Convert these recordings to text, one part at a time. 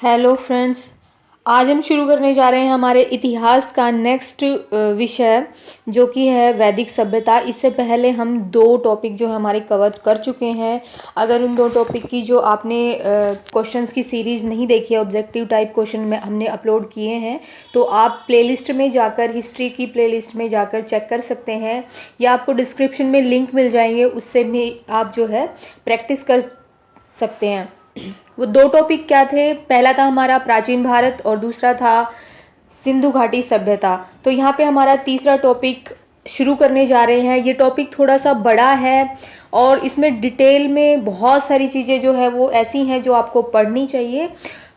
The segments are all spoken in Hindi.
हेलो फ्रेंड्स, आज हम शुरू करने जा रहे हैं हमारे इतिहास का नेक्स्ट विषय जो कि है वैदिक सभ्यता। इससे पहले हम दो टॉपिक जो हमारे कवर कर चुके हैं। अगर उन दो टॉपिक की जो आपने क्वेश्चंस की सीरीज़ नहीं देखी है, ऑब्जेक्टिव टाइप क्वेश्चन में हमने अपलोड किए हैं, तो आप प्लेलिस्ट में जाकर, हिस्ट्री की प्लेलिस्ट में जाकर चेक कर सकते हैं, या आपको डिस्क्रिप्शन में लिंक मिल जाएंगे, उससे भी आप जो है प्रैक्टिस कर सकते हैं। वो दो टॉपिक क्या थे? पहला था हमारा प्राचीन भारत और दूसरा था सिंधु घाटी सभ्यता। तो यहाँ पे हमारा तीसरा टॉपिक शुरू करने जा रहे हैं। ये टॉपिक थोड़ा सा बड़ा है और इसमें डिटेल में बहुत सारी चीज़ें जो है वो ऐसी हैं जो आपको पढ़नी चाहिए।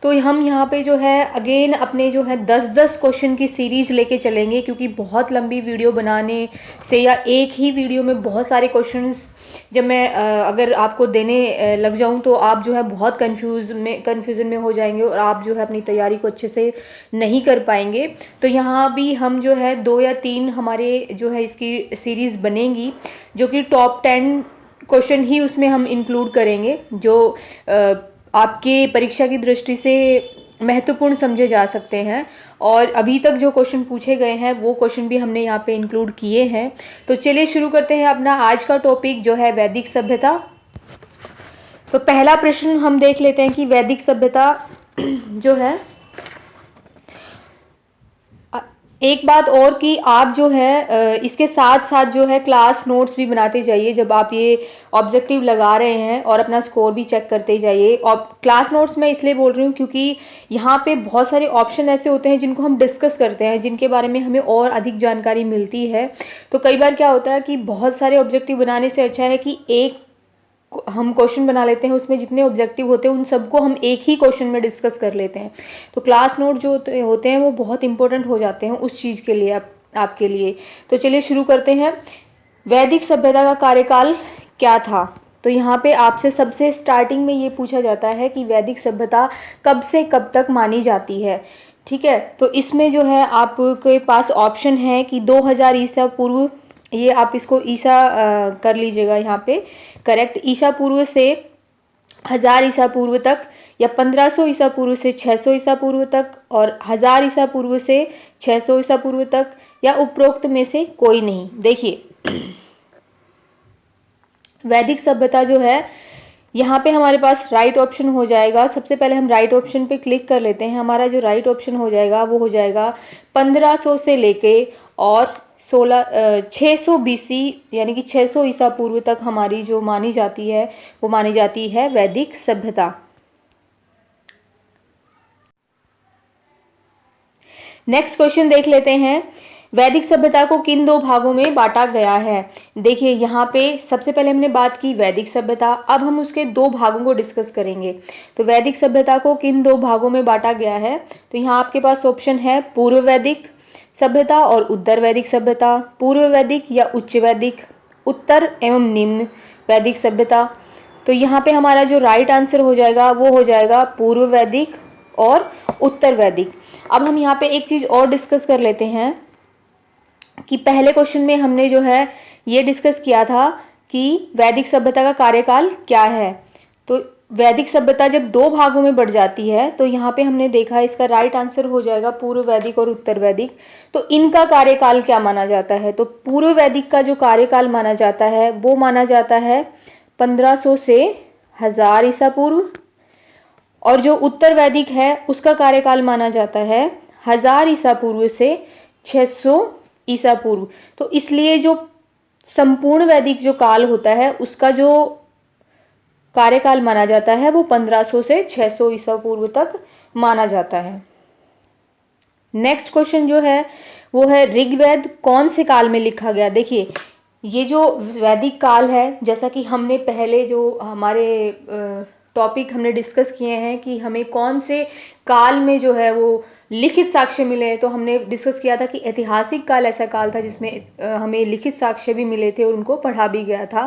तो हम यहाँ पे जो है अगेन अपने जो है 10-10 क्वेश्चन की सीरीज लेके चलेंगे, क्योंकि बहुत लंबी वीडियो बनाने से या एक ही वीडियो में बहुत सारे क्वेश्चंस जब मैं अगर आपको देने लग जाऊं तो आप जो है बहुत कन्फ्यूज़न में हो जाएंगे और आप जो है अपनी तैयारी को अच्छे से नहीं कर पाएंगे। तो यहाँ भी हम जो है 2 या 3 हमारे जो है इसकी सीरीज़ बनेंगी, जो कि टॉप 10 क्वेश्चन ही उसमें हम इंक्लूड करेंगे, जो आपके परीक्षा की दृष्टि से महत्वपूर्ण समझे जा सकते हैं। और अभी तक जो क्वेश्चन पूछे गए हैं वो क्वेश्चन भी हमने यहाँ पे इंक्लूड किए हैं। तो चलिए शुरू करते हैं अपना आज का टॉपिक जो है वैदिक सभ्यता। तो पहला प्रश्न हम देख लेते हैं कि वैदिक सभ्यता जो है, एक बात और कि आप जो है इसके साथ साथ जो है क्लास नोट्स भी बनाते जाइए जब आप ये ऑब्जेक्टिव लगा रहे हैं, और अपना स्कोर भी चेक करते जाइए। और क्लास नोट्स मैं इसलिए बोल रही हूँ क्योंकि यहाँ पे बहुत सारे ऑप्शन ऐसे होते हैं जिनको हम डिस्कस करते हैं, जिनके बारे में हमें और अधिक जानकारी मिलती है। तो कई बार क्या होता है कि बहुत सारे ऑब्जेक्टिव बनाने से अच्छा है कि एक हम क्वेश्चन बना लेते हैं, उसमें जितने ऑब्जेक्टिव होते हैं उन सबको हम एक ही क्वेश्चन में डिस्कस कर लेते हैं। तो क्लास नोट जो होते हैं वो बहुत इंपॉर्टेंट हो जाते हैं उस चीज़ के लिए, आपके लिए। तो चलिए शुरू करते हैं। वैदिक सभ्यता का कार्यकाल क्या था? तो यहाँ पे आपसे सबसे स्टार्टिंग में ये पूछा जाता है कि वैदिक सभ्यता कब से कब तक मानी जाती है। ठीक है, तो इसमें जो है आपके पास ऑप्शन है कि 2000 ईसा पूर्व, ये आप इसको ईसा कर लीजिएगा यहाँ पे करेक्ट, ईसा पूर्व से 1000 ईसा पूर्व तक, या 1500 ईसा पूर्व से 600 ईसा पूर्व तक, और 1000 ईसा पूर्व से 600 ईसा पूर्व तक, या उपरोक्त में से कोई नहीं। देखिए वैदिक सभ्यता जो है, यहाँ पे हमारे पास राइट ऑप्शन हो जाएगा। सबसे पहले हम राइट ऑप्शन पे क्लिक कर लेते हैं। हमारा जो राइट ऑप्शन हो जाएगा वो हो जाएगा 1500 से लेके और 600 BC यानी कि 600 ईसा पूर्व तक हमारी जो मानी जाती है वो मानी जाती है वैदिक सभ्यता। नेक्स्ट क्वेश्चन देख लेते हैं। वैदिक सभ्यता को किन दो भागों में बांटा गया है? देखिए यहाँ पे सबसे पहले हमने बात की वैदिक सभ्यता, अब हम उसके दो भागों को डिस्कस करेंगे। तो वैदिक सभ्यता को किन दो भागों में बांटा गया है? तो यहाँ आपके पास ऑप्शन है पूर्व वैदिक सभ्यता और उत्तर वैदिक सभ्यता, पूर्व वैदिक या उच्च वैदिक, उत्तर एवं निम्न वैदिक सभ्यता। तो यहाँ पे हमारा जो राइट आंसर हो जाएगा वो हो जाएगा पूर्व वैदिक और उत्तर वैदिक। अब हम यहाँ पे एक चीज और डिस्कस कर लेते हैं कि पहले क्वेश्चन में हमने जो है ये डिस्कस किया था कि वैदिक सभ्यता का कार्यकाल क्या है। तो वैदिक सभ्यता जब दो भागों में बढ़ जाती है तो यहाँ पे हमने देखा इसका राइट आंसर हो जाएगा पूर्व वैदिक और उत्तर वैदिक। तो इनका कार्यकाल क्या माना जाता है? तो पूर्व वैदिक का जो कार्यकाल माना जाता है वो माना जाता है 1500 से 1000 ईसा पूर्व, और जो उत्तर वैदिक है उसका कार्यकाल माना जाता है 1000 ईसा पूर्व से 600 ईसा पूर्व। तो इसलिए जो संपूर्ण वैदिक जो काल होता है उसका जो कार्यकाल माना जाता है वो 1500 से 600 ईसा पूर्व तक माना जाता है। नेक्स्ट क्वेश्चन जो है वो है ऋग्वेद कौन से काल में लिखा गया? देखिए ये जो वैदिक काल है, जैसा कि हमने पहले जो हमारे टॉपिक हमने डिस्कस किए हैं कि हमें कौन से काल में जो है वो लिखित साक्ष्य मिले, तो हमने डिस्कस किया था कि ऐतिहासिक काल ऐसा काल था जिसमें हमें लिखित साक्ष्य भी मिले थे और उनको पढ़ा भी गया था।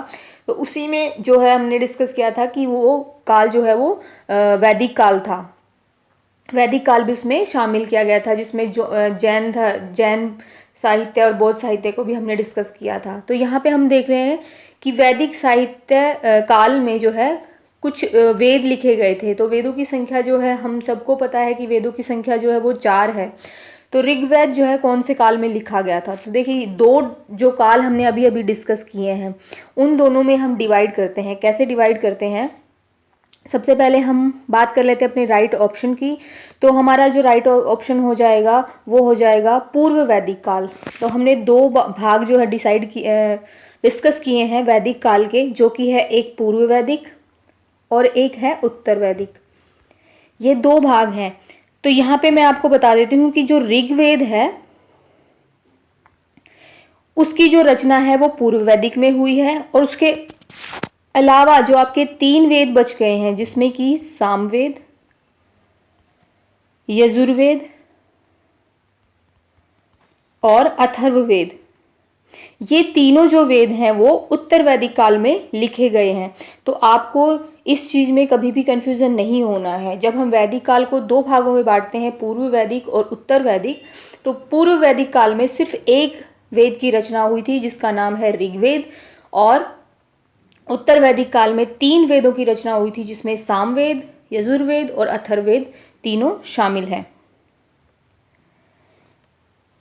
तो उसी में जो है हमने डिस्कस किया था कि वो काल जो है वो वैदिक काल था। वैदिक काल भी उसमें शामिल किया गया था, जिसमें जो जैन साहित्य और बौद्ध साहित्य को भी हमने डिस्कस किया था। तो यहाँ पे हम देख रहे हैं कि वैदिक साहित्य काल में जो है कुछ वेद लिखे गए थे। तो वेदों की संख्या जो है, हम सबको पता है कि वेदों की संख्या जो है वो 4 है। तो ऋग्वेद जो है कौन से काल में लिखा गया था? तो देखिए, दो जो काल हमने अभी अभी डिस्कस किए हैं, उन दोनों में हम डिवाइड करते हैं। कैसे डिवाइड करते हैं? सबसे पहले हम बात कर लेते हैं अपने राइट ऑप्शन की। तो हमारा जो राइट ऑप्शन हो जाएगा वो हो जाएगा पूर्व वैदिक काल। तो हमने दो भाग जो है डिस्कस किए हैं वैदिक काल के, जो कि है एक पूर्व वैदिक और एक है उत्तर वैदिक। ये दो भाग हैं। तो यहाँ पे मैं आपको बता देती हूँ कि जो ऋग्वेद है उसकी जो रचना है वो पूर्व वैदिक में हुई है, और उसके अलावा जो आपके 3 वेद बच गए हैं, जिसमें कि सामवेद, यजुर्वेद और अथर्ववेद, ये तीनों जो वेद हैं वो उत्तर वैदिक काल में लिखे गए हैं। तो आपको इस चीज में कभी भी कंफ्यूजन नहीं होना है। जब हम वैदिक काल को दो भागों में बांटते हैं, पूर्व वैदिक और उत्तर वैदिक, तो पूर्व वैदिक काल में सिर्फ एक वेद की रचना हुई थी जिसका नाम है ऋग्वेद, और उत्तर वैदिक काल में 3 वेदों की रचना हुई थी जिसमें सामवेद, यजुर्वेद और अथर्ववेद तीनों शामिल हैं।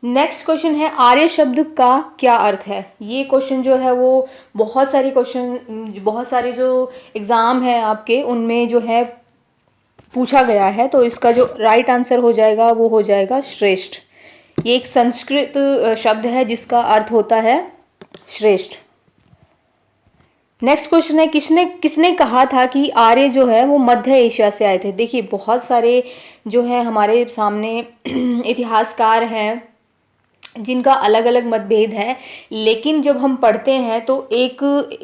नेक्स्ट क्वेश्चन है, आर्य शब्द का क्या अर्थ है? ये क्वेश्चन जो है वो बहुत सारे जो एग्जाम है आपके, उनमें जो है पूछा गया है। तो इसका जो राइट आंसर हो जाएगा वो हो जाएगा श्रेष्ठ। ये एक संस्कृत शब्द है जिसका अर्थ होता है श्रेष्ठ। नेक्स्ट क्वेश्चन है, किसने कहा था कि आर्य जो है वो मध्य एशिया से आए थे? देखिए, बहुत सारे जो है हमारे सामने इतिहासकार हैं जिनका अलग अलग मतभेद है, लेकिन जब हम पढ़ते हैं तो एक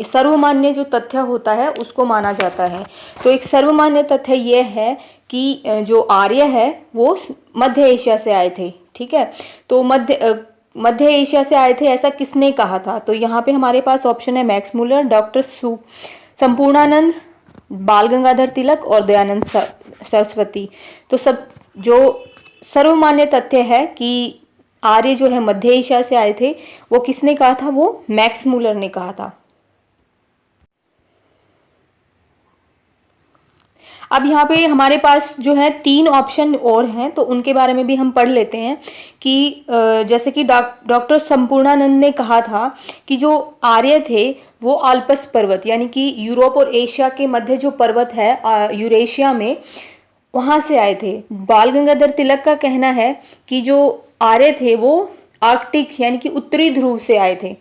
सर्वमान्य जो तथ्य होता है उसको माना जाता है। तो एक सर्वमान्य तथ्य यह है कि जो आर्य है वो मध्य एशिया से आए थे। ठीक है, तो मध्य एशिया से आए थे ऐसा किसने कहा था? तो यहाँ पे हमारे पास ऑप्शन है मैक्स मुलर, डॉक्टर संपूर्णानंद, बाल गंगाधर तिलक और दयानंद सरस्वती। तो सब जो सर्वमान्य तथ्य है कि आर्य जो है मध्य एशिया से आए थे, वो किसने कहा था? वो मैक्स मुलर ने कहा था। अब यहाँ पे हमारे पास जो है 3 ऑप्शन और हैं, तो उनके बारे में भी हम पढ़ लेते हैं कि जैसे कि डॉक्टर संपूर्णानंद ने कहा था कि जो आर्य थे वो आल्पस पर्वत, यानी कि यूरोप और एशिया के मध्य जो पर्वत है यूरेशिया में, वहां से आए थे। बाल गंगाधर तिलक का कहना है कि जो आर्य थे वो आर्कटिक यानी कि उत्तरी ध्रुव से आए थे।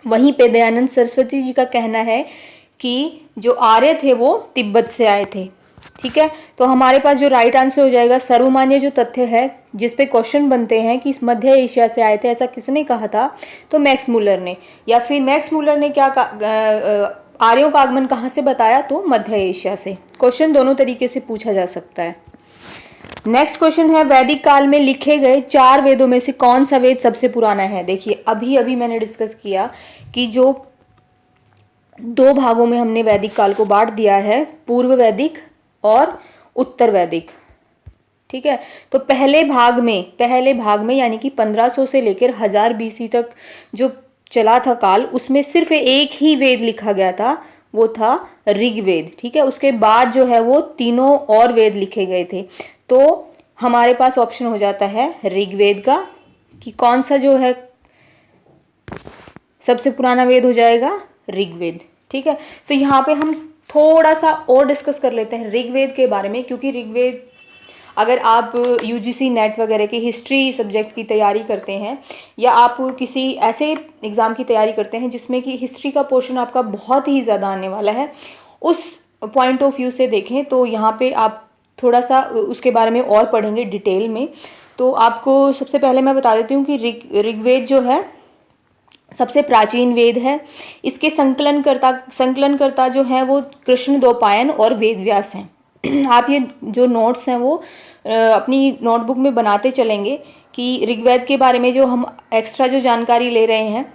वहीं पे दयानंद सरस्वती जी का कहना है कि जो आर्य थे वो तिब्बत से आए थे। ठीक है, तो हमारे पास जो राइट आंसर हो जाएगा सर्वमान्य जो तथ्य है जिसपे क्वेश्चन बनते हैं कि इस मध्य एशिया से आए थे ऐसा किसने कहा था? तो मैक्स मुलर ने। या फिर मैक्स मुलर ने क्या आर्यों का आगमन कहाँ से बताया? तो मध्य एशिया से। क्वेश्चन दोनों तरीके से पूछा जा सकता है। नेक्स्ट क्वेश्चन है, वैदिक काल में लिखे गए 4 वेदों में से कौन सा वेद सबसे पुराना है? देखिए, अभी अभी मैंने डिस्कस किया कि जो 2 भागों में हमने वैदिक काल को बांट दिया है, पूर्व वैदिक और उत्तर वैदिक। ठीक है, तो पहले भाग में यानी कि 1500 से लेकर 1000 बीसी तक जो चला था काल, उसमें सिर्फ एक ही वेद लिखा गया था, वो था ऋग्वेद। ठीक है, उसके बाद जो है वो तीनों और वेद लिखे गए थे। तो हमारे पास ऑप्शन हो जाता है ऋग्वेद का, कि कौन सा जो है सबसे पुराना वेद हो जाएगा? ऋग्वेद। ठीक है, तो यहाँ पे हम थोड़ा सा और डिस्कस कर लेते हैं ऋग्वेद के बारे में, क्योंकि ऋग्वेद अगर आप यूजीसी नेट वगैरह की हिस्ट्री सब्जेक्ट की तैयारी करते हैं, या आप किसी ऐसे एग्ज़ाम की तैयारी करते हैं जिसमें कि हिस्ट्री का पोर्शन आपका बहुत ही ज़्यादा आने वाला है, उस पॉइंट ऑफ व्यू से देखें तो यहाँ पे आप थोड़ा सा उसके बारे में और पढ़ेंगे डिटेल में। तो आपको सबसे पहले मैं बता देती हूँ कि ऋग्वेद जो है सबसे प्राचीन वेद है। इसके संकलनकर्ता जो है वो कृष्णद्वैपायन और वेदव्यास हैं। आप ये जो नोट्स हैं वो अपनी नोटबुक में बनाते चलेंगे कि ऋग्वेद के बारे में जो हम एक्स्ट्रा जो जानकारी ले रहे हैं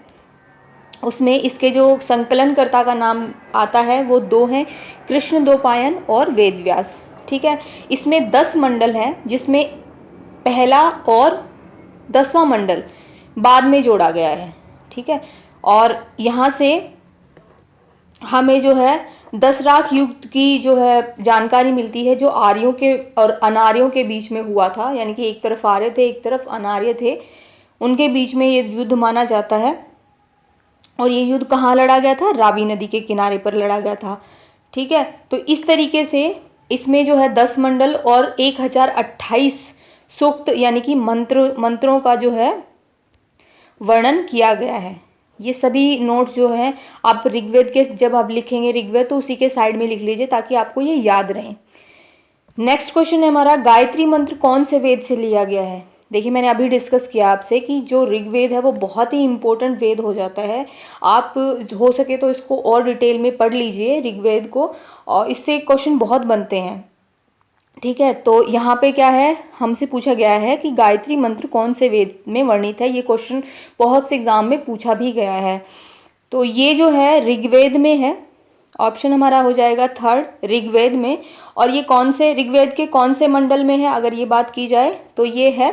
उसमें इसके जो संकलनकर्ता का नाम आता है वो 2 हैं, कृष्णद्वैपायन और वेदव्यास। ठीक है, इसमें 10 मंडल हैं, जिसमें पहला और 10वां मंडल बाद में जोड़ा गया है। ठीक है, और यहाँ से हमें जो है दशराख युग की जो है जानकारी मिलती है, जो आर्यों के और अनार्यों के बीच में हुआ था, यानी कि एक तरफ आर्य थे एक तरफ अनार्य थे, उनके बीच में ये युद्ध माना जाता है। और ये युद्ध कहाँ लड़ा गया था? रावी नदी के किनारे पर लड़ा गया था। ठीक है, तो इस तरीके से इसमें जो है 10 मंडल और 1028 सूक्त यानी कि मंत्रों का जो है वर्णन किया गया है। ये सभी नोट्स जो हैं आप ऋग्वेद के, जब आप लिखेंगे ऋग्वेद तो उसी के साइड में लिख लीजिए ताकि आपको ये याद रहे। नेक्स्ट क्वेश्चन है हमारा, गायत्री मंत्र कौन से वेद से लिया गया है? देखिए मैंने अभी डिस्कस किया आपसे कि जो ऋग्वेद है वो बहुत ही इंपॉर्टेंट वेद हो जाता है। आप हो सके तो इसको और डिटेल में पढ़ लीजिए ऋग्वेद को, और इससे क्वेश्चन बहुत बनते हैं। ठीक है, तो यहाँ पे क्या है, हमसे पूछा गया है कि गायत्री मंत्र कौन से वेद में वर्णित है। ये क्वेश्चन बहुत से एग्जाम में पूछा भी गया है। तो ये जो है ऋग्वेद में है, ऑप्शन हमारा हो जाएगा थर्ड, ऋग्वेद में। और ये कौन से ऋग्वेद के कौन से मंडल में है अगर ये बात की जाए तो ये है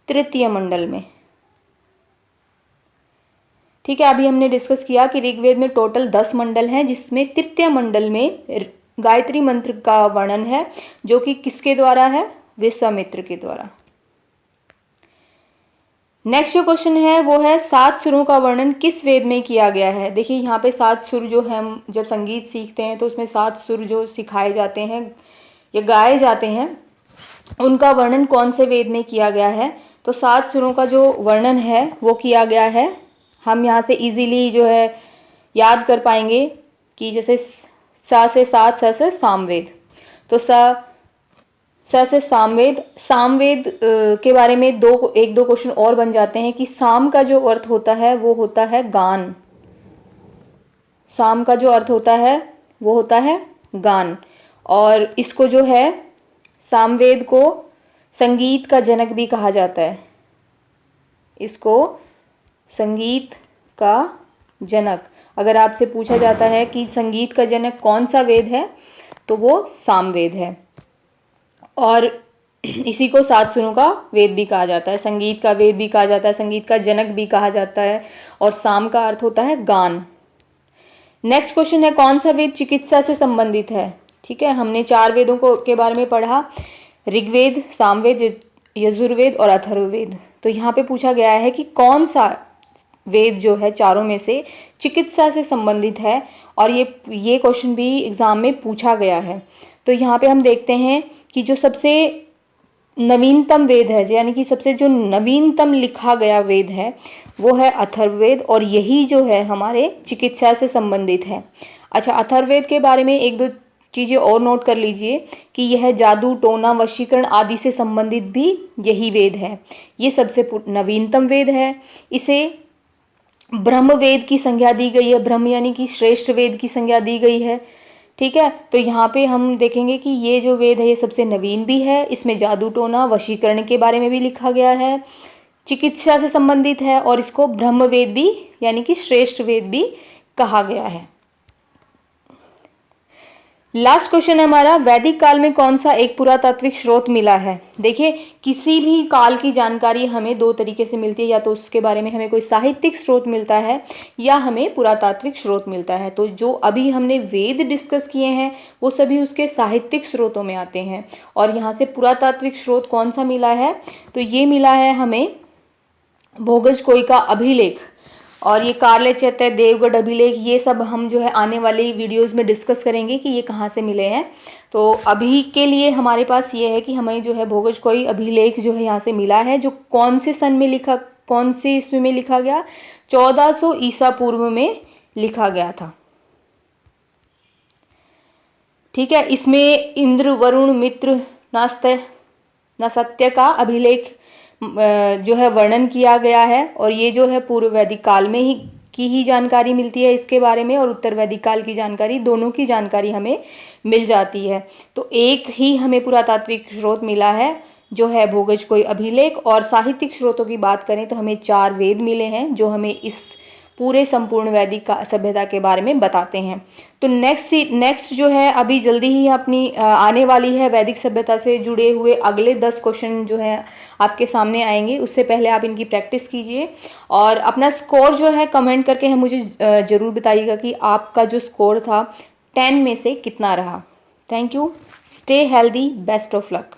तृतीय मंडल में। ठीक है, अभी हमने डिस्कस किया कि ऋग्वेद में टोटल 10 मंडल हैं, जिसमें तृतीय मंडल में गायत्री मंत्र का वर्णन है, जो कि किसके द्वारा है? विश्वामित्र के द्वारा। नेक्स्ट जो क्वेश्चन है वो है 7 सुरों का वर्णन किस वेद में किया गया है? देखिए यहाँ पे 7 सुर जो है, हम जब संगीत सीखते हैं तो उसमें 7 सुर जो सिखाए जाते हैं या गाए जाते हैं, उनका वर्णन कौन से वेद में किया गया है? तो 7 सुरों का जो वर्णन है वो किया गया है, हम यहाँ से इजीली जो है याद कर पाएंगे कि जैसे सा से 7, स से सामवेद, तो स से सामवेद। सामवेद के बारे में एक दो क्वेश्चन और बन जाते हैं कि साम का जो अर्थ होता है वो होता है गान। साम का जो अर्थ होता है वो होता है गान, और इसको जो है सामवेद को संगीत का जनक भी कहा जाता है। इसको संगीत का जनक, अगर आपसे पूछा जाता है कि संगीत का जनक कौन सा वेद है तो वो सामवेद है। और इसी को 7 सुरों का वेद भी कहा जाता है, संगीत का वेद भी कहा जाता है, संगीत का जनक भी कहा जाता है, और साम का अर्थ होता है गान। नेक्स्ट क्वेश्चन है, कौन सा वेद चिकित्सा से संबंधित है? ठीक है, हमने 4 वेदों को के बारे में पढ़ा, ऋग्वेद, सामवेद, यजुर्वेद और अथर्ववेद। तो यहाँ पे पूछा गया है कि कौन सा वेद जो है चारों में से चिकित्सा से संबंधित है, और ये क्वेश्चन भी एग्जाम में पूछा गया है। तो यहाँ पे हम देखते हैं कि जो सबसे नवीनतम वेद है, यानी कि सबसे जो नवीनतम लिखा गया वेद है वो है अथर्ववेद, और यही जो है हमारे चिकित्सा से संबंधित है। अच्छा, अथर्ववेद के बारे में एक दो चीज़ें और नोट कर लीजिए कि यह जादू, टोना, वशीकरण आदि से संबंधित भी यही वेद है। ये सबसे नवीनतम वेद है। इसे ब्रह्म वेद की संज्ञा दी गई है, ब्रह्म यानी कि श्रेष्ठ वेद की संज्ञा दी गई है। ठीक है, तो यहाँ पे हम देखेंगे कि ये जो वेद है ये सबसे नवीन भी है, इसमें जादू, टोना, वशीकरण के बारे में भी लिखा गया है, चिकित्सा से संबंधित है, और इसको ब्रह्म वेद भी यानी कि श्रेष्ठ वेद भी कहा गया है। लास्ट क्वेश्चन है हमारा, वैदिक काल में कौन सा एक पुरातात्विक स्रोत मिला है? देखिए, किसी भी काल की जानकारी हमें 2 तरीके से मिलती है, या तो उसके बारे में हमें कोई साहित्यिक स्रोत मिलता है या हमें पुरातात्विक स्रोत मिलता है। तो जो अभी हमने वेद डिस्कस किए हैं वो सभी उसके साहित्यिक स्रोतों में आते हैं। और यहाँ से पुरातात्विक स्रोत कौन सा मिला है? तो ये मिला है हमें भोगजकोई का अभिलेख, और ये कार्ले चैत्य, देवगढ़ अभिलेख, ये सब हम जो है आने वाली वीडियोस में डिस्कस करेंगे कि ये कहाँ से मिले हैं। तो अभी के लिए हमारे पास ये है कि हमें जो है भोगजकोई अभिलेख जो है यहाँ से मिला है, जो कौन से सन में लिखा, कौन से ईस्वी में लिखा गया? 1400 ईसा पूर्व में लिखा गया था। ठीक है, इसमें इंद्र, वरुण, मित्र, नसत्य का अभिलेख जो है वर्णन किया गया है, और ये जो है पूर्व वैदिक काल में ही जानकारी मिलती है इसके बारे में, और उत्तर वैदिक काल की जानकारी, दोनों की जानकारी हमें मिल जाती है। तो एक ही हमें पुरातात्विक स्रोत मिला है जो है भोगजकोई अभिलेख, और साहित्यिक स्रोतों की बात करें तो हमें 4 वेद मिले हैं जो हमें इस पूरे संपूर्ण वैदिक सभ्यता के बारे में बताते हैं। तो नेक्स्ट जो है अभी जल्दी ही अपनी आने वाली है वैदिक सभ्यता से जुड़े हुए अगले 10 क्वेश्चन जो हैं आपके सामने आएंगे। उससे पहले आप इनकी प्रैक्टिस कीजिए, और अपना स्कोर जो है कमेंट करके मुझे ज़रूर बताइएगा कि आपका जो स्कोर था 10 में से कितना रहा? Thank you, stay healthy, best of luck.